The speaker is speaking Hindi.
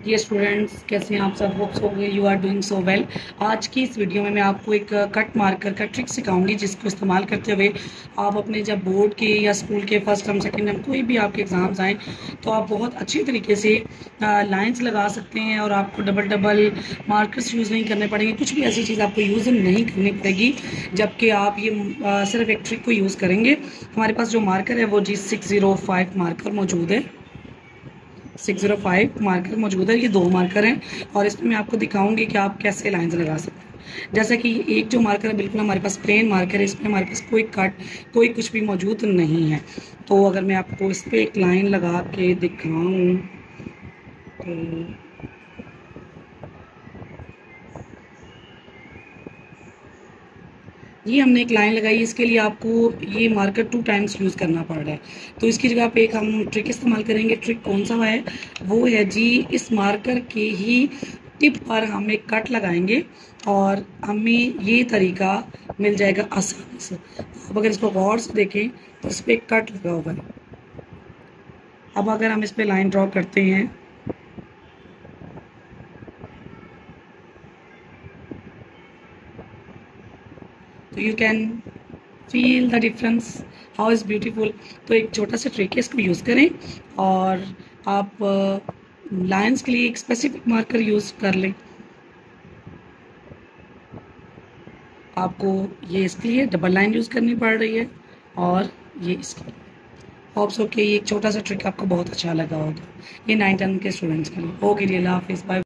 ये स्टूडेंट्स कैसे हैं आप सब। होप्स हो गए you are doing so well. आज की इस वीडियो में मैं आपको एक कट मार्कर का ट्रिक सिखाऊंगी जिसको इस्तेमाल करते हुए आप अपने जब बोर्ड के या स्कूल के फर्स्ट टर्म सेकंड टर्म कोई भी आपके एग्ज़ाम्स आएँ तो आप बहुत अच्छी तरीके से लाइंस लगा सकते हैं और आपको डबल डबल मार्कर्स यूज़ नहीं करने पड़ेंगे। कुछ भी ऐसी चीज़ आपको यूज़ नहीं करनी पड़ेगी जबकि आप ये सिर्फ एक ट्रिक को यूज़ करेंगे। हमारे पास जो मार्कर है वो G605 मार्कर मौजूद है। 605 मार्कर मौजूद है। ये दो मार्कर हैं और इसमें मैं आपको दिखाऊंगी कि आप कैसे लाइंस लगा सकते हैं। जैसा कि एक जो मार्कर है बिल्कुल हमारे पास प्लेन मार्कर है, इसमें हमारे पास कोई कट कोई कुछ भी मौजूद नहीं है। तो अगर मैं आपको इस पर एक लाइन लगा के दिखाऊं तो ये हमने एक लाइन लगाई। इसके लिए आपको ये मार्कर 2 टाइम्स यूज़ करना पड़ रहा है। तो इसकी जगह पे एक हम ट्रिक इस्तेमाल करेंगे। ट्रिक कौन सा है? वो है जी, इस मार्कर के ही टिप पर हम एक कट लगाएंगे और हमें ये तरीका मिल जाएगा आसानी से। अब अगर इसको गौर से देखें तो इस पर एक कट लगा हुआ है। अब अगर हम इस पर लाइन ड्रॉ करते हैं तो you can feel the difference how is beautiful. तो एक छोटा सा ट्रिक है, इसको यूज़ करें और आप लाइंस के लिए एक स्पेसिफिक मार्कर यूज़ कर लें। आपको ये इसके लिए डबल लाइन यूज़ करनी पड़ रही है और ये इसके लिए। होप्स हो कि ये एक छोटा सा ट्रिक आपको बहुत अच्छा लगा होगा। ये 9th 10th के स्टूडेंट्स के लिए। ओके, अल्लाह हाफिज़, बाय।